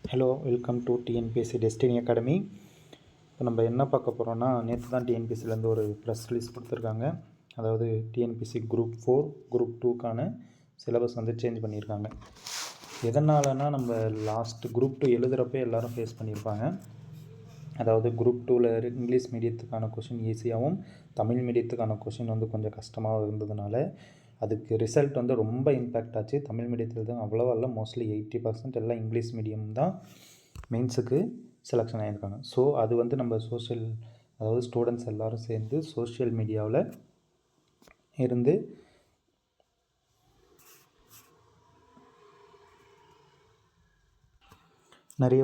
Hello, welcome to TNPSC destiny academy. இப்போ நம்ம என்ன பார்க்க போகிறோம்னா, நேற்று தான் டிஎன்பிஎஸ்சிலேருந்து ஒரு ப்ரெஸ் ரிலீஸ் கொடுத்துருக்காங்க. அதாவது டிஎன்பிஎஸ்சி குரூப் 4 குரூப் 2க்கான சிலபஸ் வந்து சேஞ்ச் பண்ணியிருக்காங்க. எதனாலனா, நம்ம லாஸ்ட்டு குரூப் 2 எழுதுகிறப்ப எல்லோரும் ஃபேஸ் பண்ணியிருப்பாங்க. அதாவது குரூப் 2ல் இங்கிலீஷ் மீடியத்துக்கான கொஷின் ஈஸியாகவும் தமிழ் மீடியத்துக்கான கொஷின் வந்து கொஞ்சம் கஷ்டமாக இருந்ததுனால அதுக்கு ரிசல்ட் வந்து ரொம்ப இம்பேக்ட் ஆச்சு. தமிழ் மீடியத்தில் தான் அவ்வளோவா இல்லை, மோஸ்ட்லி 80% எல்லாம் இங்கிலீஷ் மீடியம் தான் மெயின்ஸுக்கு செலெக்ஷன் ஆகியிருக்காங்க. ஸோ அது வந்து நம்ம அதாவது ஸ்டூடெண்ட்ஸ் எல்லோரும் சேர்ந்து சோஷியல் மீடியாவில் இருந்து நிறைய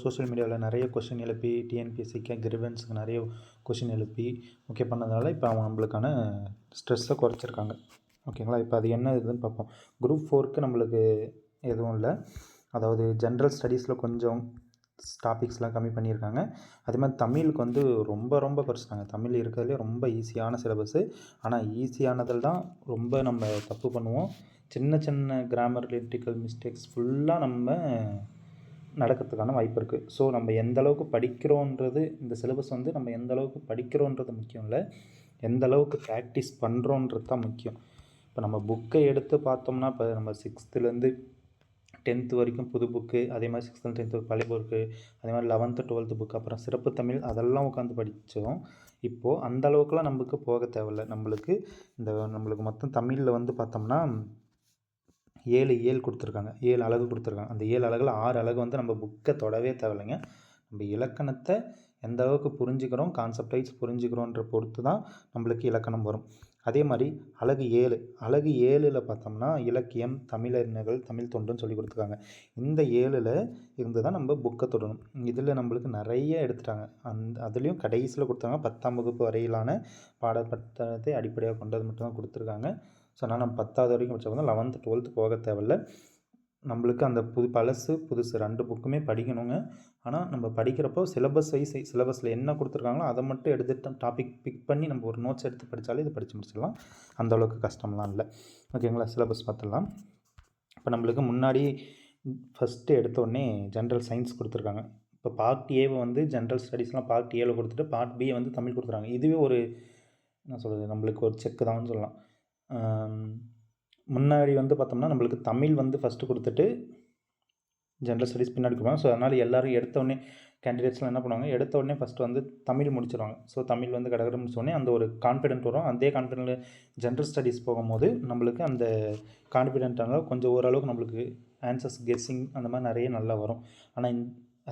சோஷியல் மீடியாவில் நிறைய கொஷின் எழுப்பி டிஎன்பிஎஸ்சிக்கு கிரிவன்ஸுக்கு நிறைய கொஷின் எழுப்பி ஓகே பண்ணதுனால இப்போ அவங்க நம்மளுக்கான ஸ்ட்ரெஸ்ஸை குறைச்சிருக்காங்க. ஓகேங்களா? இப்போ அது என்ன இதுன்னு பார்ப்போம். குரூப் 4க்கு நம்மளுக்கு எதுவும் இல்லை. அதாவது ஜென்ரல் ஸ்டடீஸில் கொஞ்சம் டாபிக்ஸ்லாம் கம்மி பண்ணியிருக்காங்க. அதே மாதிரி தமிழுக்கு வந்து ரொம்ப ரொம்ப குறைச்சிட்டாங்க. தமிழ் இருக்கிறதுலே ரொம்ப ஈஸியான சிலபஸ்ஸு. ஆனால் ஈஸியானதில் தான் ரொம்ப நம்ம தப்பு பண்ணுவோம். சின்ன சின்ன கிராமர் லிட்டிக்கல் மிஸ்டேக்ஸ் ஃபுல்லாக நம்ம நடக்கிறதுக்கான வாய்ப்பு இருக்குது. ஸோ நம்ம எந்த அளவுக்கு படிக்கிறோன்றது, இந்த சிலபஸ் வந்து நம்ம எந்த அளவுக்கு படிக்கிறோன்றது முக்கியம் இல்லை, எந்த அளவுக்கு ப்ராக்டிஸ் பண்ணுறோன்றது தான் முக்கியம். இப்போ நம்ம புக்கை எடுத்து பார்த்தோம்னா, இப்போ நம்ம 6th வரைக்கும் வரைக்கும் புது புக்கு, அதே மாதிரி 6th 10th பழைய புக்கு, அதே மாதிரி 11th 12th புக்கு, அப்புறம் சிறப்பு தமிழ் அதெல்லாம் உட்காந்து படித்தோம். இப்போது அந்த அளவுக்குலாம் நம்மளுக்கு போக தேவையில்லை. நம்மளுக்கு மொத்தம் தமிழில் வந்து பார்த்தோம்னா 7 கொடுத்துருக்காங்க, 7 அலகு கொடுத்துருக்காங்க. அந்த 7 அலகில் 6 அலகு வந்து நம்ம புக்கை தொடவே தேவையில்லைங்க. நம்ம இலக்கணத்தை எந்த அளவுக்கு புரிஞ்சுக்கிறோம், கான்செப்ட் வைஸ் புரிஞ்சுக்கிறோன்ற பொறுத்து தான் நம்மளுக்கு இலக்கணம் வரும். அதே மாதிரி அலகு 7 பார்த்தோம்னா இலக்கியம், தமிழறிஞர்கள், தமிழ் தொண்டுன்னு சொல்லி கொடுத்துருக்காங்க. இந்த 7ல் இருந்து தான் நம்ம புக்கை தொடணும். இதில் நம்மளுக்கு நிறைய எடுத்துட்டாங்க. அதுலேயும் கடைசியில் கொடுத்தாங்க 10ஆம் வகுப்பு வரையிலான பாடப்பட்டத்தை அடிப்படையாக கொண்டது மட்டும்தான் கொடுத்துருக்காங்க. ஸோ அதனால் நம்ம 10வது வரைக்கும் படித்தா 11th 12th போக தேவையில்லை. நம்மளுக்கு அந்த புதுசு 2 புக்குமே படிக்கணுங்க. ஆனால் நம்ம படிக்கிறப்போ சிலபஸில் என்ன கொடுத்துருக்காங்களோ அதை மட்டும் எடுத்துட்டு டாபிக் பிக் பண்ணி நம்ம ஒரு நோட்ஸ் எடுத்து படித்தாலே இது படித்து முடிச்சிடலாம். அந்தளவுக்கு கஷ்டம்லாம் இல்லை. ஓகேங்களா? சிலபஸ் பார்த்துடலாம். இப்போ நம்மளுக்கு முன்னாடி ஃபஸ்ட்டு எடுத்தோடனே ஜென்ரல் சயின்ஸ் கொடுத்துருக்காங்க. இப்போ பார்ட் ஏவை வந்து ஜென்ரல் ஸ்டடீஸ்லாம் பார்ட் ஏவில் கொடுத்துட்டு பார்ட் பியை வந்து தமிழ் கொடுத்துருக்காங்க. இதுவே ஒரு என்ன சொல்கிறது, நம்மளுக்கு ஒரு செக்கு தான் சொல்லலாம். முன்னாடி வந்து பார்த்தோம்னா நம்மளுக்கு தமிழ் வந்து ஃபஸ்ட்டு கொடுத்துட்டு ஜென்ரல் ஸ்டடீஸ் பின்னாடி கொடுப்பாங்க. ஸோ அதனால் எல்லோரும் எடுத்தோடனே கேண்டிடேட்ஸ்லாம் என்ன பண்ணுவாங்க, எடுத்தோடனே ஃபஸ்ட்டு வந்து தமிழ் முடிச்சிடுவாங்க. ஸோ தமிழ் வந்து கடகட முடிச்சோடனே அந்த ஒரு கான்ஃபிடென்ட் வரும். அதே கான்ஃபிடென்ட்டில் ஜென்ரல் ஸ்டடீஸ் போகும்போது நம்மளுக்கு அந்த கான்ஃபிடென்ட்டாக கொஞ்சம் ஓரளவுக்கு நம்மளுக்கு ஆன்சர்ஸ் கெஸ்ஸிங் அந்த மாதிரி நிறைய நல்லா வரும். ஆனால்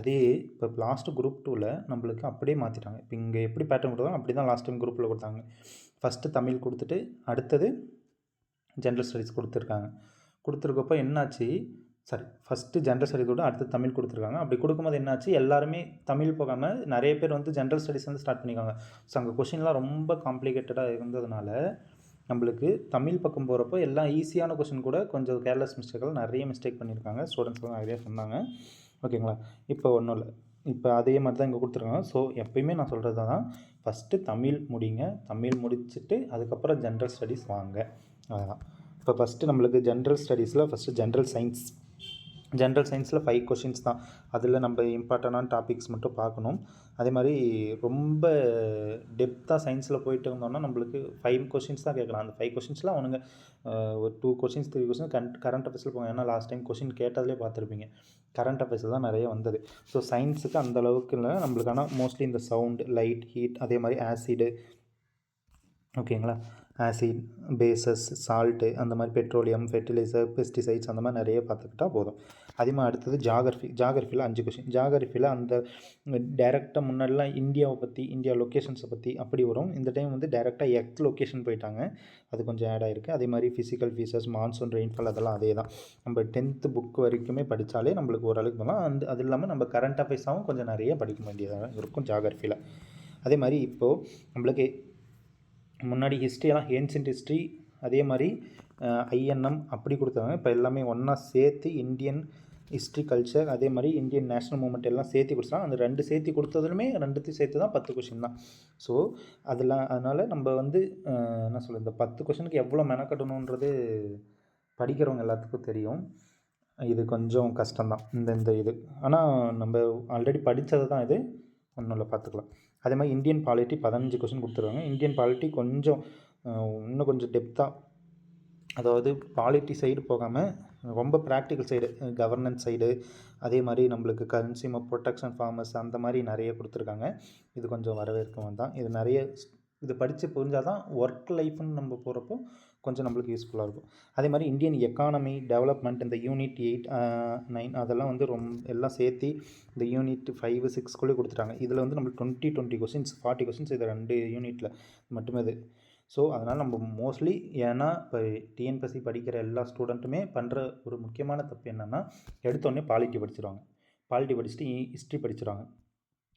அதே இப்போ லாஸ்ட்டு குரூப் 2ல் நம்மளுக்கு அப்படியே மாற்றிட்டாங்க. இப்போ இங்கே எப்படி பேட்டர்ன் கொடுத்தாங்க அப்படி தான் லாஸ்ட் டைம் குரூப்பில் கொடுத்தாங்க. ஃபஸ்ட்டு தமிழ் கொடுத்துட்டு அடுத்தது ஜென்ரல் ஸ்டடீஸ் கொடுத்துருக்கப்போ என்னாச்சு, ஃபஸ்ட்டு ஜென்ரல் ஸ்டடீஸ் கூட அடுத்து தமிழ் கொடுத்துருக்காங்க. அப்படி கொடுக்கும்போது என்னாச்சு, எல்லாருமே தமிழ் போகாமல் நிறைய பேர் வந்து ஜென்ரல் ஸ்டடீஸ் வந்து ஸ்டார்ட் பண்ணியிருக்காங்க. ஸோ அங்கே கொஷின்லாம் ரொம்ப காம்ப்ளிகேட்டடாக இருந்ததுனால நம்மளுக்கு தமிழ் பக்கம் போகிறப்போ எல்லாம் ஈஸியான கொஷின் கூட கொஞ்சம் கேர்லெஸ் மிஸ்டேக்கெல்லாம் நிறைய மிஸ்டேக் பண்ணியிருக்காங்க. ஸ்டூடெண்ட்ஸ்லாம் நிறைய சொன்னாங்க. ஓகேங்களா? இப்போ ஒன்றும் இல்லை, இப்போ அதே மாதிரி தான் இங்கே கொடுத்துருக்காங்க. ஸோ எப்பயுமே நான் சொல்கிறது தான், ஃபஸ்ட்டு தமிழ் முடிங்க, தமிழ் முடிச்சுட்டு அதுக்கப்புறம் ஜென்ரல் ஸ்டடீஸ் வாங்க. அதுதான். இப்போ ஃபஸ்ட்டு நம்மளுக்கு ஜென்ரல் ஸ்டடீஸில் ஃபஸ்ட்டு ஜென்ரல் சயின்ஸில் 5 கொஷின்ஸ் தான். அதில் நம்ம இம்பார்ட்டண்டான டாபிக்ஸ் மட்டும் பார்க்கணும். அதே மாதிரி ரொம்ப டெப்த்தாக சயின்ஸில் போயிட்டு இருந்தோம்னா நம்மளுக்கு 5 கொஷின்ஸ் தான் கேட்கலாம். அந்த 5 கொஷின்ஸ்லாம் அவனுங்க ஒரு 2 கொஷின்ஸ் 3 கொஷின்ஸ் கரண்ட் அஃபேர்ஸில் போங்க. ஏன்னா லாஸ்ட் டைம் கொஷின் கேட்டதிலே பார்த்துருப்பீங்க, கரண்ட் அஃபேர்ஸில் தான் நிறைய வந்தது. ஸோ சயின்ஸுக்கு அந்தளவுக்கு இல்லை நம்மளுக்கான மோஸ்ட்லி இந்த சவுண்ட், லைட், ஹீட், அதே மாதிரி ஆசிடு, ஓகேங்களா, ஆசிட், பேசஸ், சால்ட்டு, அந்த மாதிரி பெட்ரோலியம், ஃபெர்டிலைசர், பெஸ்டிசைட்ஸ் அந்த மாதிரி நிறைய பார்த்துக்கிட்டா போதும். அதே மாதிரி அடுத்தது ஜாகிரஃபியில் 5 கொஷின். ஜாகிரஃபியில் அந்த டைரெக்டாக முன்னாடிலாம் இந்தியாவை பற்றி, இந்தியா லொக்கேஷன்ஸை பற்றி அப்படி வரும். இந்த டைம் வந்து டைரெக்டாக எர்த் லொக்கேஷன் போயிட்டாங்க, அது கொஞ்சம் ஆட் ஆகிருக்கு. அதே மாதிரி ஃபிசிக்கல் ஃபீச்சர்ஸ், மான்சூன், ரெயின்ஃபால் அதெல்லாம் அதே தான். நம்ம 10th புக் வரைக்குமே படித்தாலே நம்மளுக்கு ஓரளவுக்கு போகலாம். அது இல்லாமல் நம்ம கரண்ட் அஃபேர்ஸாகவும் கொஞ்சம் நிறைய படிக்க வேண்டியதாக இருக்கும் ஜாகிரஃபியில். அதே மாதிரி இப்போது நம்மளுக்கு முன்னாடி ஹிஸ்ட்ரியெல்லாம் ஏன்ஷியன்ட் ஹிஸ்ட்ரி, அதே மாதிரி ஐஎன்எம் அப்படி கொடுத்தாங்க. இப்போ எல்லாமே ஒன்றா சேர்த்து இந்தியன் ஹிஸ்ட்ரி, கல்ச்சர், அதே மாதிரி இந்தியன் நேஷ்னல் மூமெண்ட் எல்லாம் சேர்த்து கொடுத்தாங்க. அந்த 2 சேர்த்து கொடுத்ததுலுமே 2த்தையும் சேர்த்து தான் 10 கொஷின் தான். ஸோ அதனால் நம்ம வந்து என்ன சொல்கிறது, இந்த 10 கொஷனுக்கு எவ்வளோ மெனக்கட்டணுன்றது படிக்கிறவங்க எல்லாத்துக்கும் தெரியும். இது கொஞ்சம் கஷ்டம்தான் இந்த இது. ஆனால் நம்ம ஆல்ரெடி படித்தது தான் இது, ஒன்றும் இல்லை, பார்த்துக்கலாம். அதே மாதிரி இந்தியன் பாலிட்டி 15 கொஸ்டின் கொடுத்துருக்காங்க. இந்தியன் பாலிட்டி கொஞ்சம் இன்னும் கொஞ்சம் டெப்த்தாக, அதாவது பாலிட்டி சைடு போகாமல் ரொம்ப ப்ராக்டிக்கல் சைடு, கவர்னன்ஸ் சைடு, அதே மாதிரி நம்மளுக்கு கன்சியூமர் ப்ரொடெக்ஷன் ஃபார்மர்ஸ் அந்த மாதிரி நிறைய கொடுத்துருக்காங்க. இது கொஞ்சம் வரவேற்கவும் தான். இது நிறைய இது படித்து புரிஞ்சால் தான் ஒர்க் லைஃப்னு நம்ம போகிறப்போ கொஞ்சம் நம்மளுக்கு யூஸ்ஃபுல்லாக இருக்கும். அதே மாதிரி இந்தியன் எக்கானமி டெவலப்மெண்ட், இந்த யூனிட் 8, 9 அதெல்லாம் வந்து எல்லாம் சேர்த்து இந்த யூனிட் 5, 6 கொடுத்துட்டாங்க. இதில் வந்து நம்மளுக்கு 20 கொஸ்டின்ஸ், 40 கொஸ்டின்ஸ் இது 2 யூனிட்டில் மட்டுமே இது. ஸோ அதனால் நம்ம மோஸ்ட்லி, ஏன்னா இப்போ டிஎன்பிஎஸ்சி படிக்கிற எல்லா ஸ்டூடெண்ட்டுமே பண்ணுற ஒரு முக்கியமான தப்பு என்னென்னா, எடுத்தோடனே பாலிட்டி படிச்சிடுவாங்க. பாலிட்டி படிச்சுட்டு ஹிஸ்ட்ரி படிச்சிடுவாங்க.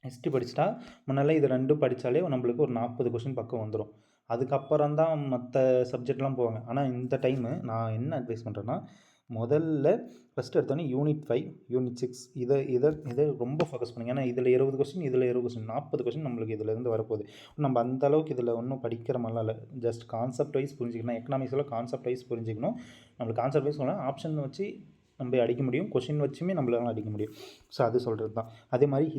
ஹிஸ்ட்ரி படிச்சுட்டா முன்னெல்லாம் இது 2 படித்தாலே நம்மளுக்கு ஒரு 40 கொஸ்டின் பக்கம் வந்துடும். அதுக்கப்புறம் தான் மற்ற சப்ஜெக்ட்லாம் போவாங்க. ஆனால் இந்த டைமு நான் என்ன அட்வைஸ் பண்ணுறேன்னா, முதல்ல ஃபஸ்ட்டு எடுத்தோடனே யூனிட் 5, யூனிட் 6 இதை ரொம்ப ஃபோக்கஸ் பண்ணுங்கள். ஏன்னா இதில் 20 கொஸ்டின், இதில் 20 கொஸ்டின், 40 கொஸ்டின் நம்மளுக்கு இதிலேருந்து வரப்போகுது. நம்ம அந்த அளவுக்கு இதில் ஒன்றும் படிக்கிற மாதிரிலாம் இல்லை. ஜஸ்ட் கான்செப்ட் வைஸ் புரிஞ்சிக்கணும். எக்கனாமிக்ஸில் கான்செப்ட் வைஸ் புரிஞ்சிக்கணும். நம்மளுக்கு கான்செப்ட் வைஸ் சொன்னால் ஆப்ஷன் வச்சு நம்ம அடிக்க முடியும், கொஷின் வச்சுமே நம்மளால அடிக்க முடியும். ஸோ அது சொல்கிறது தான். அதே மாதிரி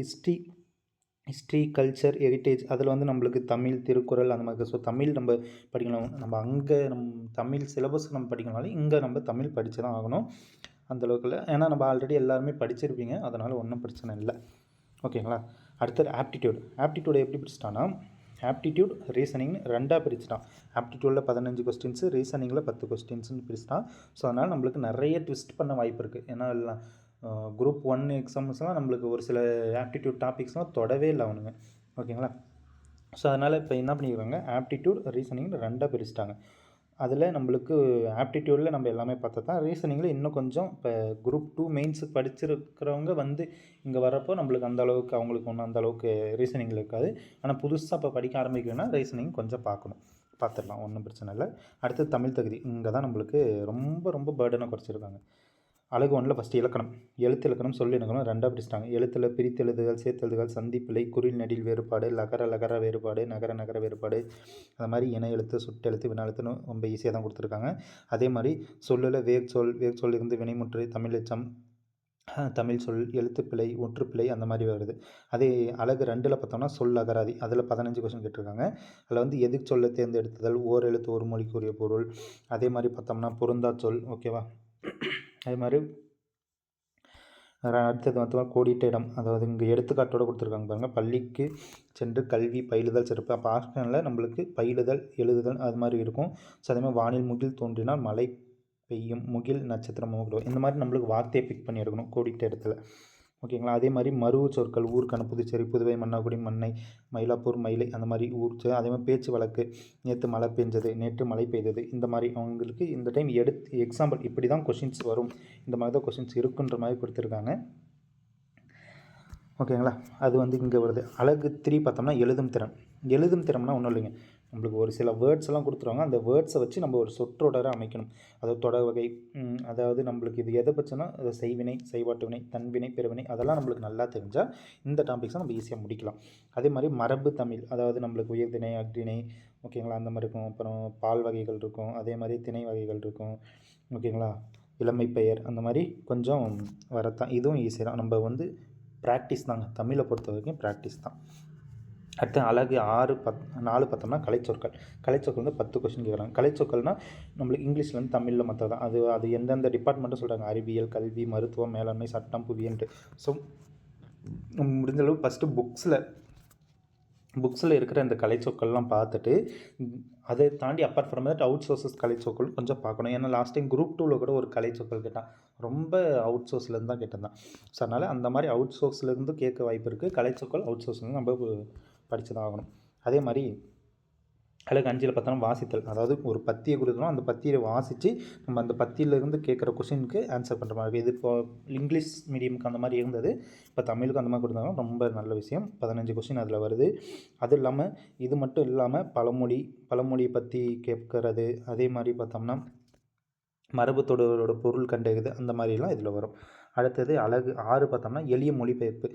ஹிஸ்ட்ரி, கல்ச்சர், ஹெரிட்டேஜ் அதில் வந்து நம்மளுக்கு தமிழ், திருக்குறள் அந்த மாதிரி. ஸோ தமிழ் நம்ம படிக்கணும். நம்ம அங்கே தமிழ் சிலபஸ் நம்ம படிக்கணும்னாலும் இங்கே நம்ம தமிழ் படித்து தான் ஆகணும். அந்தளவுக்கு இல்லை, ஏன்னா நம்ம ஆல்ரெடி எல்லாருமே படிச்சிருப்பீங்க, அதனால் ஒன்றும் பிரச்சனை இல்லை. ஓகேங்களா? அடுத்தது ஆப்டிடியூடை எப்படி பிரிச்சிட்டான்னா, ஆப்டிடியூட் ரீசனிங்னு 2ஆக பிரிச்சுட்டான். ஆப்டிடியூடில் 15 கொஸ்டின்ஸு, ரீசனிங்கில் 10 கொஸ்டின்ஸுன்னு பிரிச்சுட்டான். ஸோ அதனால் நம்மளுக்கு நிறைய ட்விஸ்ட் பண்ண வாய்ப்பு இருக்குது. ஏன்னா எல்லாம் குரூப் 1 எக்ஸாம்ஸ்லாம் நம்மளுக்கு ஒரு சில ஆப்டிடியூட் டாபிக்ஸ்லாம் தொடவே இல்லை அவனுங்க. ஓகேங்களா? ஸோ அதனால் இப்போ என்ன பண்ணியிருக்காங்க, ஆப்டிடியூட் ரீசனிங்னு 2ஆக பிரிச்சுட்டாங்க. அதில் நம்மளுக்கு ஆப்டிடியூடில் நம்ம எல்லாமே பார்த்தா தான், ரீசனிங்கில் இன்னும் கொஞ்சம் இப்போ குரூப் 2 மெயின்ஸுக்கு படிச்சிருக்கிறவங்க வந்து இங்கே வரப்போ நம்மளுக்கு அந்தளவுக்கு அவங்களுக்கு ஒன்றும் அந்தளவுக்கு ரீசனிங்கில் இருக்காது. ஆனால் புதுசாக இப்போ படிக்க ஆரம்பிக்கணும்னா ரீசனிங் கொஞ்சம் பார்த்துடலாம், ஒன்றும் பிரச்சனை இல்லை. அடுத்து தமிழ் தகுதி, இங்கே தான் நம்மளுக்கு ரொம்ப ரொம்ப பேர்டனாக குறைச்சிருக்காங்க. அழகு 1ல் ஃபஸ்ட்டு இலக்கணம், எழுத்து இலக்கணம், சொல் இலக்கணம் 2ஆக பிரிச்சிட்டாங்க. எழுத்தில் பிரித்தெழுதுகள், சேர்த்தெழுதுகள், சந்திப்பிழை, குறில் நெடில் வேறுபாடு, லகர வேறுபாடு, நகர வேறுபாடு, அது மாதிரி இணை எழுத்து, சுட்டெழுத்து, வினா எழுத்துன்னு ரொம்ப ஈஸியாக தான் கொடுத்துருக்காங்க. அதே மாதிரி சொல்லில் வேர்ச்சொல் இருந்து வினைமுற்று, தமிழ் எச்சம், தமிழ் சொல், எழுத்துப்பிழை, ஒற்றுப்பிழை அந்த மாதிரி வருது. அதே அழகு 2ல் பார்த்தோம்னா சொல் அகராதி, அதில் 15 கொஸ்டின் கேட்டிருக்காங்க. அதில் வந்து எதுக்கு சொல்ல தேர்ந்தெடுத்தல், ஓர் எழுத்து ஒரு மொழிக்குரிய பொருள், அதே மாதிரி பார்த்தோம்னா பொருந்தா சொல். ஓகேவா? அதே மாதிரி அடுத்தது பார்த்தோம்னா கோடிட்ட இடம், அதாவது இங்கே எடுத்துக்காட்டோடு கொடுத்துருக்காங்க பாருங்கள். பள்ளிக்கு சென்று கல்வி பயிலுதல் சிறப்பு. அப்போ ஆப்ஷனில் நம்மளுக்கு பயிலுதல், எழுதுதல் அது மாதிரி இருக்கும். ஸோ அதே மாதிரி வானில் முகில் தோன்றினால் மழை பெய்யும், முகில் நட்சத்திரம், இந்த மாதிரி நம்மளுக்கு வார்த்தையை பிக் பண்ணி எடுக்கணும் கோடிட்ட இடத்துல. ஓகேங்களா? அதே மாதிரி மருவு சொற்கள், ஊர்க்கான, புதுச்சேரி, புதுவை, மன்னார்குடி, மன்னை, மயிலாப்பூர், மயிலை அந்த மாதிரி ஊர். அதே மாதிரி பேச்சு வழக்கு, நேற்று மழை பெஞ்சது, நேற்று மழை பெய்தது, இந்த மாதிரி அவங்களுக்கு இந்த டைம் எக்ஸாம்பிள் இப்படி தான் கொஷின்ஸ் வரும், இந்த மாதிரி தான் கொஷின்ஸ் இருக்குன்ற மாதிரி கொடுத்துருக்காங்க. ஓகேங்களா? அது வந்து இங்கே வருது. அழகு 3 பார்த்தோம்னா எழுதும் திறம்னா ஒன்றும் இல்லைங்க, நம்மளுக்கு ஒரு சில வேர்ட்ஸ் எல்லாம் கொடுத்துருவாங்க. அந்த வேர்ட்ஸை வச்சு நம்ம ஒரு சொற்றொடரை அமைக்கணும். அதாவது தொடர் வகை, அதாவது நம்மளுக்கு இது எதை பற்றினா செய்வினை, செய்வாட்டு வினை, தன்வினை, பிறவினை அதெல்லாம் நம்மளுக்கு நல்லா தெரிஞ்சால் இந்த டாபிக்ஸை நம்ம ஈஸியாக முடிக்கலாம். அதே மாதிரி மரபு தமிழ், அதாவது நம்மளுக்கு உயர்திணை, அக்திணை, ஓகேங்களா, அந்த மாதிரி இருக்கும். அப்புறம் பால் வகைகள் இருக்கும், அதே மாதிரி திணை வகைகள் இருக்கும். ஓகேங்களா? இளமை பெயர் அந்த மாதிரி கொஞ்சம் வரத்தான். இதுவும் ஈஸி தான். நம்ம வந்து ப்ராக்டிஸ் தாங்க, தமிழை பொறுத்த வரைக்கும் ப்ராக்டிஸ் தான். அடுத்து அழகு 4 பார்த்தோம்னா கலைச்சொற்கள் வந்து 10 கொஸ்டின் கேட்குறாங்க. கலைச்சொற்கள்னால் நம்மளுக்கு இங்கிலீஷ்லேருந்து தமிழில் மற்ற தான். அது எந்தெந்த டிபார்ட்மெண்ட்டும் சொல்கிறாங்க, அறிவியல், கல்வி, மருத்துவம், மேலாண்மை, சட்டம், புவியன்ட்டு. ஸோ முடிஞ்சளவு ஃபஸ்ட்டு புக்ஸில் இருக்கிற இந்த கலைச்சொற்கள்லாம் பார்த்துட்டு, அதை தாண்டி apart from that out sources கலைச்சொற்கள் கொஞ்சம் பார்க்கணும். ஏன்னா லாஸ்ட் டைம் குரூப் 2வில் கூட ஒரு கலைச்சொற்கள் கேட்டான், ரொம்ப அவுட் சோர்ஸ்லேருந்து தான் கேட்டிருந்தான். ஸோ அதனால் அந்த மாதிரி அவுட் சோர்ஸ்லேருந்து கேட்க வாய்ப்பு இருக்குது. கலைச்சொற்கள் அவுட் சோர்ஸ்லேருந்து நம்ம படித்து தான் ஆகணும். அதே மாதிரி அழகு 5ல் பார்த்தோம்னா வாசித்தல், அதாவது ஒரு பத்தியை கொடுத்தோம், அந்த பத்தியை வாசித்து நம்ம அந்த பத்தியிலேருந்து கேட்குற கொஷினுக்கு ஆன்சர் பண்ணுற மாதிரி. இது இப்போ இங்கிலீஷ் மீடியமுக்கு அந்த மாதிரி இருந்தது, இப்போ தமிழுக்கு அந்த மாதிரி கொடுத்தாங்க. ரொம்ப நல்ல விஷயம். 15 கொஷின் அதில் வருது. அது இல்லாமல் இது மட்டும் இல்லாமல் பழமொழியை பற்றி கேட்கறது, அதே மாதிரி பார்த்தோம்னா மரபு தொடரோட பொருள் கண்டறிது, அந்த மாதிரிலாம் இதில் வரும். அடுத்தது அழகு 6 பார்த்தோம்னா எளிய மொழிபெயர்ப்பு.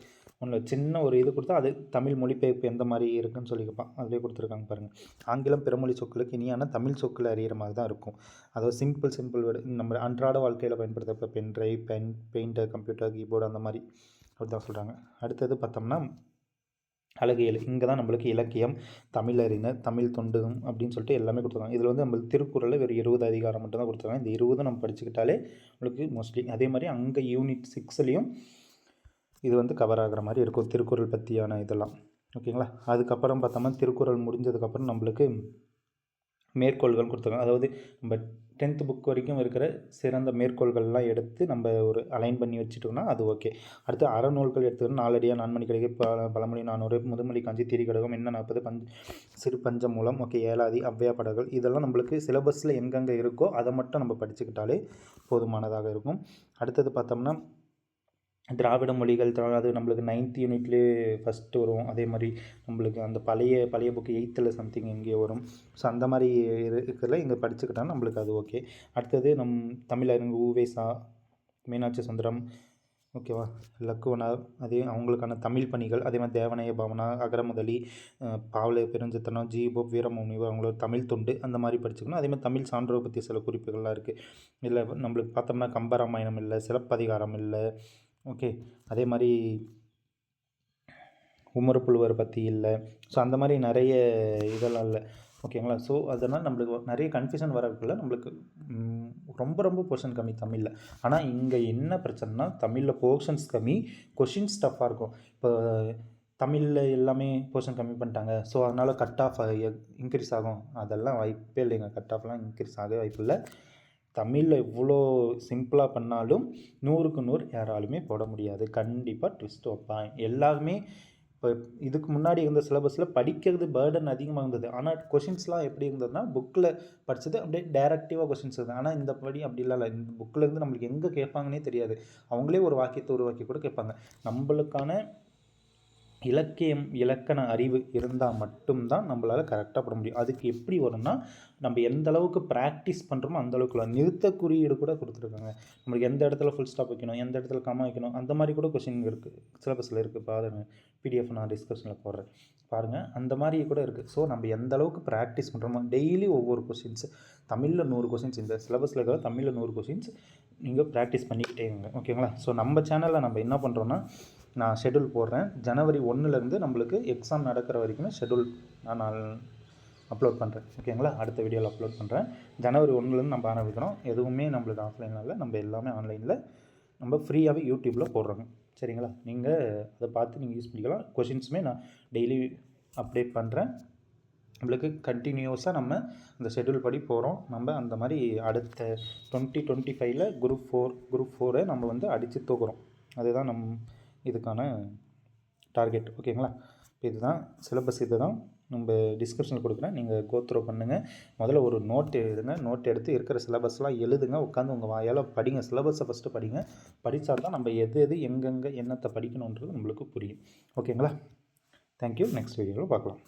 ஒன்றில் சின்ன ஒரு இது கொடுத்தா அது தமிழ் மொழிபெயர்ப்பு எந்த மாதிரி இருக்குன்னு சொல்லி கேட்பான். அதிலே கொடுத்துருக்காங்க பாருங்கள். ஆங்கிலம் பிறமொழி சொற்களுக்கு இனியான தமிழ் சொற்களை அறிகிற மாதிரி தான் இருக்கும். அதாவது சிம்பிள் வேர்டு நம்ம அன்றாட வாழ்க்கையில் பயன்படுத்த pen drive, painter, computer, keyboard அந்த மாதிரி அப்படி தான் சொல்கிறாங்க. அடுத்தது பார்த்தோம்னா அழகு 7. இங்கே தான் நம்மளுக்கு இலக்கியம், தமிழறிஞர், தமிழ் தொண்டும் அப்படின்னு சொல்லிட்டு எல்லாமே கொடுத்துருக்காங்க. இதில் வந்து நம்மளுக்கு திருக்குறளில் வெறும் 20 அதிகாரம் மட்டும் தான் கொடுத்துருக்காங்க. இந்த 20 நம்ம படிச்சுக்கிட்டாலே நம்மளுக்கு மோஸ்ட்லி அதே மாதிரி அங்கே யூனிட் 6லேயும் இது வந்து கவர் ஆகிற மாதிரி இருக்கும், திருக்குறள் பற்றியான இதெல்லாம். ஓகேங்களா. அதுக்கப்புறம் பார்த்தோம்னா திருக்குறள் முடிஞ்சதுக்கப்புறம் நம்மளுக்கு மேற்கோள்கள் கொடுத்துருக்காங்க. அதாவது நம்ம 10th புக் வரைக்கும் இருக்கிற சிறந்த மேற்கோள்கள்லாம் எடுத்து நம்ம ஒரு அலைன் பண்ணி வச்சுட்டோம்னா அது ஓகே. அடுத்து அறநூல்கள் எடுத்துக்கணும். நாலடியார், நான்மணி கடிகை, பழமொழி 400, முதுமொழி காஞ்சி, திரிகடகம், என்ன 40, சிறு பஞ்சமூலம், ஓகே, ஏலாதி, ஔவையார் பாடல்கள் இதெல்லாம் நம்மளுக்கு சிலபஸில் எங்கெங்கே இருக்கோ அதை மட்டும் நம்ம படிச்சுக்கிட்டாலே போதுமானதாக இருக்கும். அடுத்தது பார்த்தோம்னா திராவிட மொழிகள், அது நம்மளுக்கு 9th யூனிட்லேயே ஃபஸ்ட்டு வரும். அதே மாதிரி நம்மளுக்கு அந்த பழைய புக்கு 8th சம்திங் எங்கேயோ வரும். ஸோ அந்த மாதிரி இருக்கிறதுல இங்கே படிச்சுக்கிட்டால் நம்மளுக்கு அது ஓகே. அடுத்தது தமிழறிஞர் உ.வே.சா, மீனாட்சி சுந்தரம், ஓகேவா, லக்குவனார், அதே அவங்களுக்கான தமிழ் பணிகள், அதே மாதிரி தேவனைய பாவனா, அகரமுதலி, பாவல பெருஞ்சித்தனம், ஜி.போப், வீரமுனிவர் அவங்களோட தமிழ் தொண்டு அந்த மாதிரி படிச்சுக்கணும். அதே மாதிரி தமிழ் சான்றோர் பற்றி சில குறிப்புகள்லாம் இருக்குது. இதில் நம்மளுக்கு பார்த்தோம்னா கம்பராமாயணம் இல்லை, சிலப்பதிகாரம் இல்லை, ஓகே, அதே மாதிரி உமறுப்புழுவர் பற்றி இல்லை. ஸோ அந்த மாதிரி நிறைய இதெல்லாம் இல்லை. ஓகேங்களா. ஸோ அதனால் நம்மளுக்கு நிறைய கன்ஃபியூஷன் வரக்குள்ள நம்மளுக்கு ரொம்ப போர்ஷன் கம்மி தமிழில். ஆனால் இங்கே என்ன பிரச்சனைனா தமிழில் போர்ஷன்ஸ் கம்மி, கொஷின்ஸ் டஃப்பாக இருக்கும். இப்போ தமிழில் எல்லாமே போர்ஷன் கம்மி பண்ணிட்டாங்க, ஸோ அதனால் கட் ஆஃப் இன்க்ரீஸ் ஆகும், அதெல்லாம் வாய்ப்பே இல்லைங்க. கட் ஆஃப்லாம் இன்க்ரீஸ் ஆக வாய்ப்பு இல்லை. தமிழில் எவ்வளோ சிம்பிளாக பண்ணாலும் 100க்கு 100 யாராலுமே போட முடியாது. கண்டிப்பாக ட்விஸ்ட் வைப்பான் எல்லாருமே. இப்போ இதுக்கு முன்னாடி இருந்த சிலபஸில் படிக்கிறது பேர்டன் அதிகமாக இருந்தது. ஆனால் கொஷின்ஸ்லாம் எப்படி இருந்ததுன்னா புக்கில் படித்தது அப்படியே டைரக்டிவாக கொஷின்ஸ் இருந்தது. ஆனால் இந்த படி அப்படிலாம் இல்லை. இந்த புக்கில் இருந்து நம்மளுக்கு எங்கே கேட்பாங்கன்னே தெரியாது. அவங்களே ஒரு வாக்கியத்தை உருவாக்கி கூட கேட்பாங்க. நம்மளுக்கான இலக்கியம், இலக்கண அறிவு இருந்தால் மட்டும்தான் நம்மளால் கரெக்டாக போட முடியும். அதுக்கு எப்படி வரும்னா நம்ம எந்த அளவுக்கு ப்ராக்டிஸ் பண்ணுறோமோ அந்த அளவுக்கு நிறுத்த குறியீடு கூட கொடுத்துருக்காங்க. நம்மளுக்கு எந்த இடத்துல ஃபுல் ஸ்டாப் வைக்கணும், எந்த இடத்துல கம்மா வைக்கணும், அந்த மாதிரி கூட கொஷின் இருக்குது, சிலபஸில் இருக்குது. பாருங்கள், பிடிஎஃப் நான் டிஸ்கஷனில் போடுறேன் பாருங்கள், அந்த மாதிரி கூட இருக்குது. ஸோ நம்ம எந்த அளவுக்கு ப்ராக்டிஸ் பண்ணுறோமோ டெய்லி ஒவ்வொரு கொஷின்ஸ், தமிழில் 100 கொஷின்ஸ், இந்த சிலபஸில் இருக்கிற தமிழில் 100 கொஷின்ஸ் நீங்கள் ப்ராக்டிஸ் பண்ணிக்கிட்டே இருங்க. ஓகேங்களா. ஸோ நம்ம சேனலில் நம்ம என்ன பண்ணுறோன்னா நான் ஷெட்யூல் போடுறேன். ஜனவரி 1லேருந்து நம்மளுக்கு எக்ஸாம் நடக்கிற வரைக்குமே ஷெட்யூல் நான் அப்லோட் பண்ணுறேன். ஓகேங்களா. அடுத்த வீடியோவில் அப்லோட் பண்ணுறேன். ஜனவரி 1லேருந்து நம்ம ஆரம்பிக்கிறோம். எதுவுமே நம்மளுக்கு ஆஃப்லைனில் இல்லை, நம்ம எல்லாமே ஆன்லைனில் நம்ம ஃப்ரீயாகவே யூடியூப்பில் போடுறோங்க. சரிங்களா. நீங்கள் அதை பார்த்து நீங்கள் யூஸ் பண்ணிக்கலாம். கொஷின்ஸுமே நான் டெய்லி அப்டேட் பண்ணுறேன். நம்மளுக்கு கண்டினியூஸாக நம்ம அந்த ஷெட்யூல் படி போகிறோம். நம்ம அந்த மாதிரி அடுத்த 2025 குரூப் 4 நம்ம வந்து அடித்து தூக்குறோம். அதுதான் இதுக்கான டார்கெட். ஓகேங்களா. இப்போ இதுதான் சிலபஸ், இதுதான் நம்ம டிஸ்கிரிப்ஷனில் கொடுக்குறேன். நீங்கள் கோத்ரோ பண்ணுங்கள். முதல்ல ஒரு நோட் எழுதுங்க. நோட் எடுத்து இருக்கிற சிலபஸ்லாம் எழுதுங்க. உட்காந்து உங்கள் வாயால் படிங்க. சிலபஸை ஃபஸ்ட்டு படிங்க. படித்தா தான் நம்ம எது எங்கெங்கே என்னத்தை படிக்கணுன்றது நம்மளுக்கு புரியும். ஓகேங்களா. தேங்க்யூ. நெக்ஸ்ட் வீடியோவில் பார்க்கலாம்.